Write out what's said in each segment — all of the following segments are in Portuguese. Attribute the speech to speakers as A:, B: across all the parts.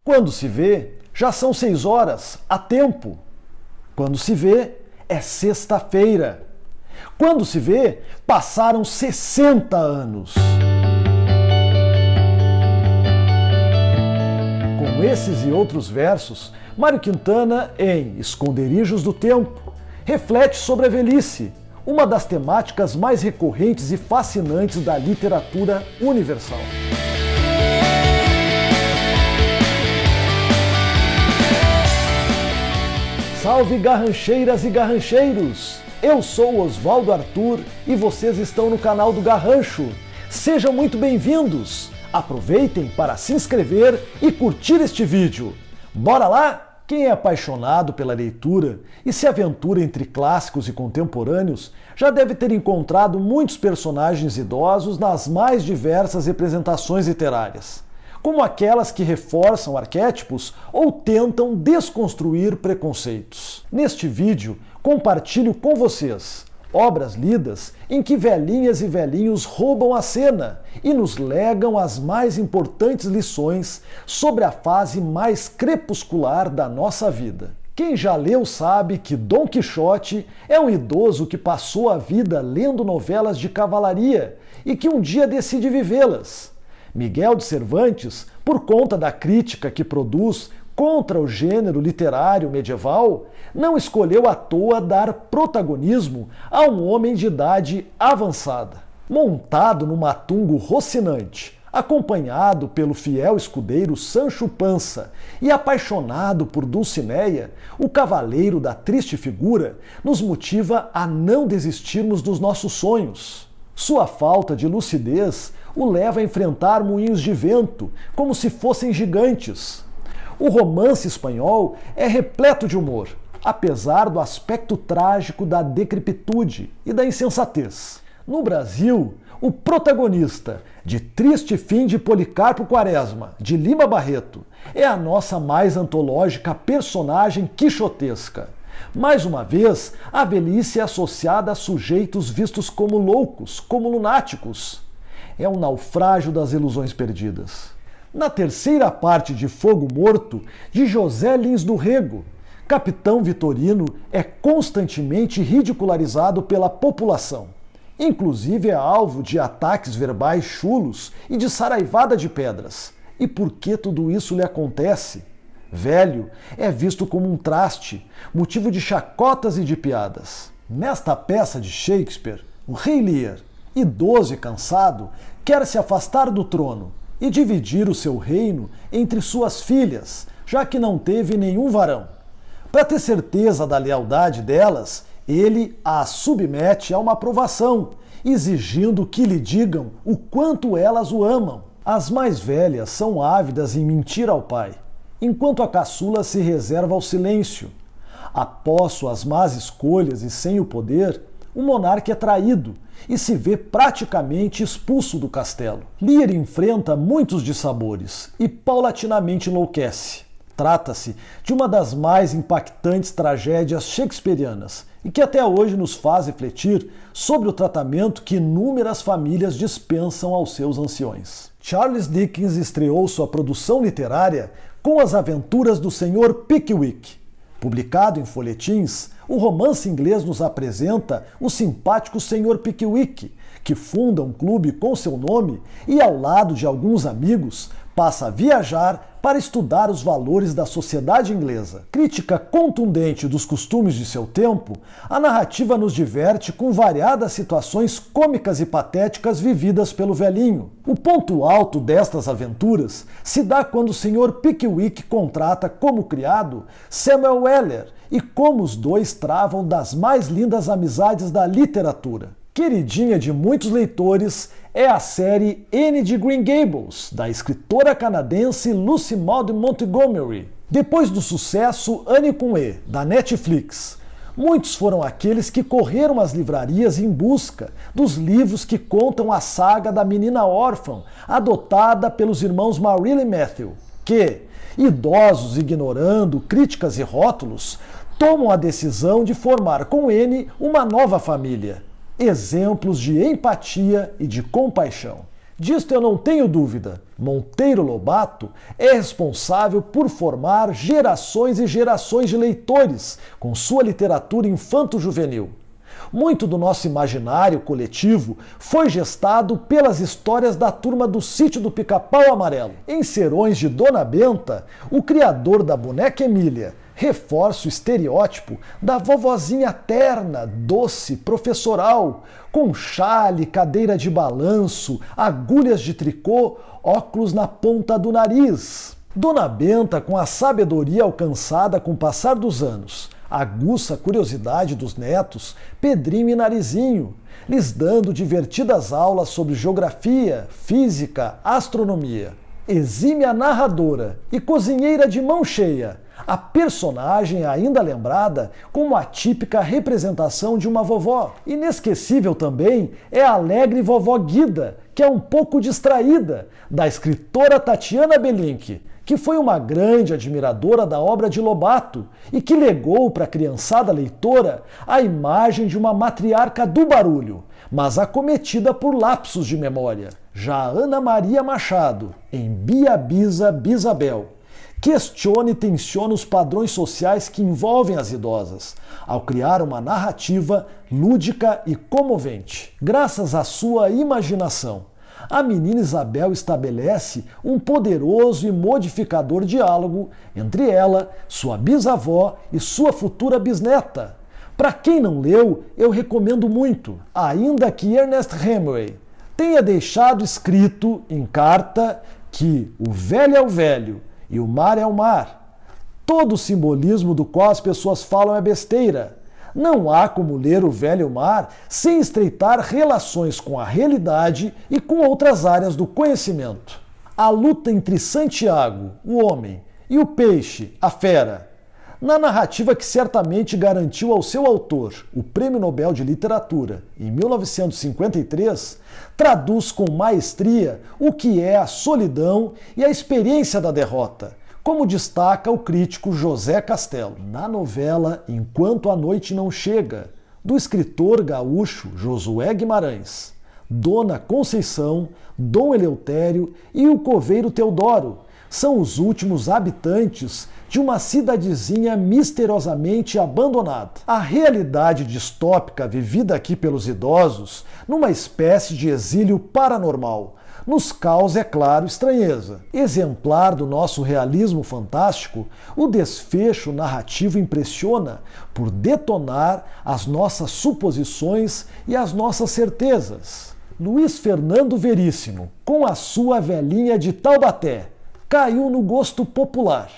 A: Quando se vê, já são 6 horas, há tempo. Quando se vê, é sexta-feira. Quando se vê, passaram 60 anos. Com esses e outros versos, Mário Quintana, em Esconderijos do Tempo, reflete sobre a velhice, uma das temáticas mais recorrentes e fascinantes da literatura universal. Salve garrancheiras e garrancheiros! Eu sou Oswaldo Arthur e vocês estão no canal do Garrancho. Sejam muito bem-vindos! Aproveitem para se inscrever e curtir este vídeo. Bora lá? Quem é apaixonado pela leitura e se aventura entre clássicos e contemporâneos já deve ter encontrado muitos personagens idosos nas mais diversas representações literárias, como aquelas que reforçam arquétipos ou tentam desconstruir preconceitos. Neste vídeo, compartilho com vocês obras lidas em que velhinhas e velhinhos roubam a cena e nos legam as mais importantes lições sobre a fase mais crepuscular da nossa vida. Quem já leu sabe que Dom Quixote é um idoso que passou a vida lendo novelas de cavalaria e que um dia decide vivê-las. Miguel de Cervantes, por conta da crítica que produz contra o gênero literário medieval, não escolheu à toa dar protagonismo a um homem de idade avançada. Montado num matungo rocinante, acompanhado pelo fiel escudeiro Sancho Pança e apaixonado por Dulcineia, o cavaleiro da triste figura nos motiva a não desistirmos dos nossos sonhos. Sua falta de lucidez o leva a enfrentar moinhos de vento como se fossem gigantes. O romance espanhol é repleto de humor, apesar do aspecto trágico da decrepitude e da insensatez. No Brasil, o protagonista de Triste Fim de Policarpo Quaresma, de Lima Barreto, é a nossa mais antológica personagem quixotesca. Mais uma vez, a velhice é associada a sujeitos vistos como loucos, como lunáticos. É um naufrágio das ilusões perdidas. Na terceira parte de Fogo Morto, de José Lins do Rego, Capitão Vitorino é constantemente ridicularizado pela população. Inclusive é alvo de ataques verbais chulos e de saraivada de pedras. E por que tudo isso lhe acontece? Velho é visto como um traste, motivo de chacotas e de piadas. Nesta peça de Shakespeare, o rei Lear, idoso e cansado, quer se afastar do trono e dividir o seu reino entre suas filhas, já que não teve nenhum varão. Para ter certeza da lealdade delas, ele as submete a uma provação, exigindo que lhe digam o quanto elas o amam. As mais velhas são ávidas em mentir ao pai, enquanto a caçula se reserva ao silêncio. Após suas más escolhas e sem o poder, o monarca é traído e se vê praticamente expulso do castelo. Lear enfrenta muitos dissabores e paulatinamente enlouquece. Trata-se de uma das mais impactantes tragédias shakespearianas e que até hoje nos faz refletir sobre o tratamento que inúmeras famílias dispensam aos seus anciões. Charles Dickens estreou sua produção literária com As Aventuras do Sr. Pickwick. Publicado em folhetins, o romance inglês nos apresenta o simpático Sr. Pickwick, que funda um clube com seu nome e, ao lado de alguns amigos, passa a viajar para estudar os valores da sociedade inglesa. Crítica contundente dos costumes de seu tempo, a narrativa nos diverte com variadas situações cômicas e patéticas vividas pelo velhinho. O ponto alto destas aventuras se dá quando o Sr. Pickwick contrata como criado Samuel Weller e como os dois travam das mais lindas amizades da literatura. Queridinha de muitos leitores é a série Anne de Green Gables, da escritora canadense Lucy Maud Montgomery. Depois do sucesso Anne com E, da Netflix, muitos foram aqueles que correram às livrarias em busca dos livros que contam a saga da menina órfã adotada pelos irmãos Marilla e Matthew, que, idosos ignorando críticas e rótulos, tomam a decisão de formar com Anne uma nova família. Exemplos de empatia e de compaixão. Disto eu não tenho dúvida. Monteiro Lobato é responsável por formar gerações e gerações de leitores com sua literatura infanto-juvenil. Muito do nosso imaginário coletivo foi gestado pelas histórias da turma do Sítio do Pica-Pau Amarelo. Em Serões de Dona Benta, o criador da boneca Emília reforça o estereótipo da vovozinha terna, doce, professoral, com chale, cadeira de balanço, agulhas de tricô, óculos na ponta do nariz. Dona Benta, com a sabedoria alcançada com o passar dos anos, aguça a curiosidade dos netos, Pedrinho e Narizinho, lhes dando divertidas aulas sobre geografia, física, astronomia. Exímia narradora e cozinheira de mão cheia, a personagem é ainda lembrada como a típica representação de uma vovó. Inesquecível também é a alegre vovó Guida, que é um pouco distraída, da escritora Tatiana Belink, que foi uma grande admiradora da obra de Lobato e que legou para a criançada leitora a imagem de uma matriarca do barulho, mas acometida por lapsos de memória. Já Ana Maria Machado, em Bia Bisa Bisabel, questiona e tensiona os padrões sociais que envolvem as idosas, ao criar uma narrativa lúdica e comovente. Graças à sua imaginação, a menina Isabel estabelece um poderoso e modificador diálogo entre ela, sua bisavó e sua futura bisneta. Para quem não leu, eu recomendo muito, ainda que Ernest Hemingway tenha deixado escrito em carta que o velho é o velho e o mar é o mar. Todo o simbolismo do qual as pessoas falam é besteira. Não há como ler o velho mar sem estreitar relações com a realidade e com outras áreas do conhecimento. A luta entre Santiago, o homem, e o peixe, a fera. Na narrativa que certamente garantiu ao seu autor o Prêmio Nobel de Literatura, em 1953, traduz com maestria o que é a solidão e a experiência da derrota, como destaca o crítico José Castelo. Na novela Enquanto a Noite Não Chega, do escritor gaúcho Josué Guimarães, Dona Conceição, Dom Eleutério e o coveiro Teodoro são os últimos habitantes de uma cidadezinha misteriosamente abandonada. A realidade distópica vivida aqui pelos idosos, numa espécie de exílio paranormal, nos causa, é claro, estranheza. Exemplar do nosso realismo fantástico, o desfecho narrativo impressiona por detonar as nossas suposições e as nossas certezas. Luiz Fernando Veríssimo, com a sua velhinha de Taubaté, caiu no gosto popular.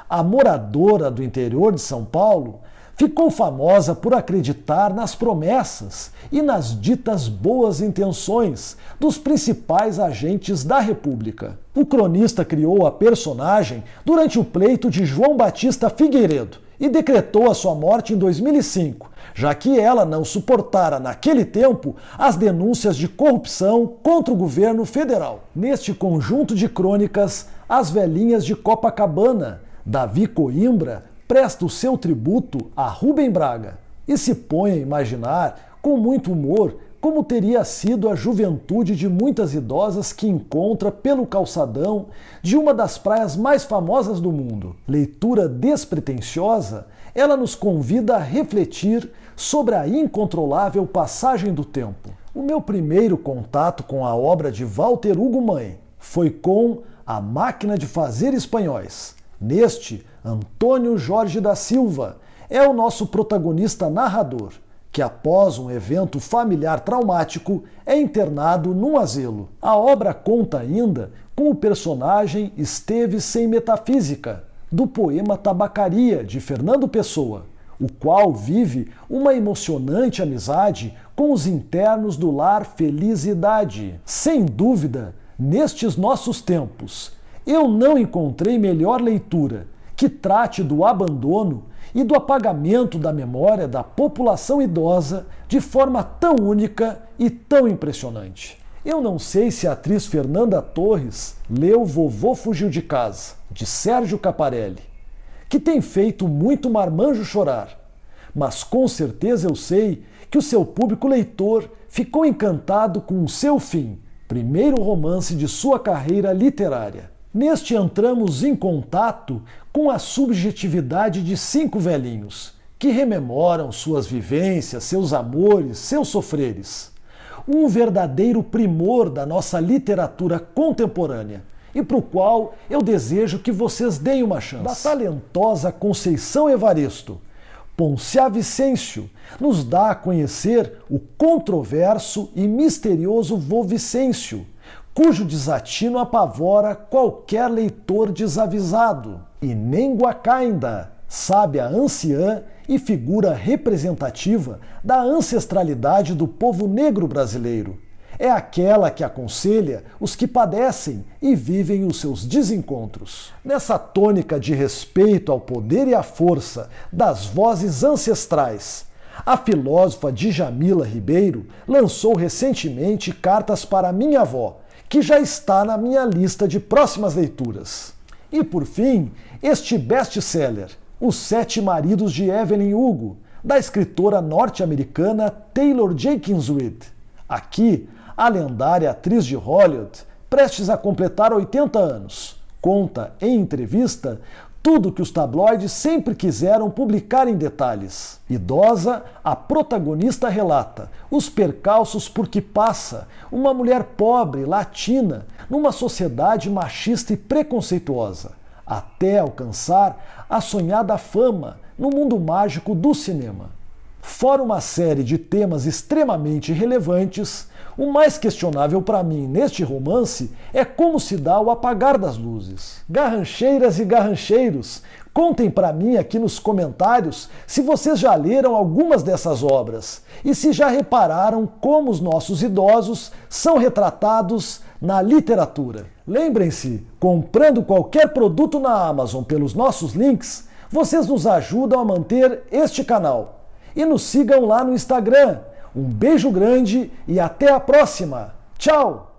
A: A moradora do interior de São Paulo ficou famosa por acreditar nas promessas e nas ditas boas intenções dos principais agentes da República. O cronista criou a personagem durante o pleito de João Batista Figueiredo e decretou a sua morte em 2005, já que ela não suportara naquele tempo as denúncias de corrupção contra o governo federal. Neste conjunto de crônicas, As Velhinhas de Copacabana, Davi Coimbra presta o seu tributo a Rubem Braga e se põe a imaginar, com muito humor, como teria sido a juventude de muitas idosas que encontra pelo calçadão de uma das praias mais famosas do mundo. Leitura despretensiosa, ela nos convida a refletir sobre a incontrolável passagem do tempo. O meu primeiro contato com a obra de Walter Hugo Mãe foi com A Máquina de Fazer Espanhóis. Neste, Antônio Jorge da Silva é o nosso protagonista narrador, que após um evento familiar traumático é internado num asilo. A obra conta ainda com o personagem Esteve Sem Metafísica, do poema Tabacaria, de Fernando Pessoa, o qual vive uma emocionante amizade com os internos do lar Felicidade. Sem dúvida, nestes nossos tempos, eu não encontrei melhor leitura que trate do abandono e do apagamento da memória da população idosa de forma tão única e tão impressionante. Eu não sei se a atriz Fernanda Torres leu Vovô Fugiu de Casa, de Sérgio Caparelli, que tem feito muito marmanjo chorar, mas com certeza eu sei que o seu público leitor ficou encantado com o seu fim, primeiro romance de sua carreira literária. Neste entramos em contato com a subjetividade de 5 velhinhos, que rememoram suas vivências, seus amores, seus sofreres. Um verdadeiro primor da nossa literatura contemporânea, e para o qual eu desejo que vocês deem uma chance. Da talentosa Conceição Evaristo, Poncia Vicêncio nos dá a conhecer o controverso e misterioso vô Vicêncio, cujo desatino apavora qualquer leitor desavisado. E Néngua Cainda, sábia anciã e figura representativa da ancestralidade do povo negro brasileiro. É aquela que aconselha os que padecem e vivem os seus desencontros. Nessa tônica de respeito ao poder e à força das vozes ancestrais, a filósofa Djamila Ribeiro lançou recentemente Cartas para Minha Avó, que já está na minha lista de próximas leituras. E por fim, este best-seller, Os 7 Maridos de Evelyn Hugo, da escritora norte-americana Taylor Jenkins Reid. Aqui, a lendária atriz de Hollywood, prestes a completar 80 anos, conta em entrevista tudo que os tabloides sempre quiseram publicar em detalhes. Idosa, a protagonista relata os percalços por que passa uma mulher pobre, latina, numa sociedade machista e preconceituosa, até alcançar a sonhada fama no mundo mágico do cinema. Fora uma série de temas extremamente relevantes, o mais questionável para mim neste romance é como se dá o apagar das luzes. Garrancheiras e garrancheiros, contem para mim aqui nos comentários se vocês já leram algumas dessas obras e se já repararam como os nossos idosos são retratados na literatura. Lembrem-se, comprando qualquer produto na Amazon pelos nossos links, vocês nos ajudam a manter este canal. E nos sigam lá no Instagram. Um beijo grande e até a próxima. Tchau!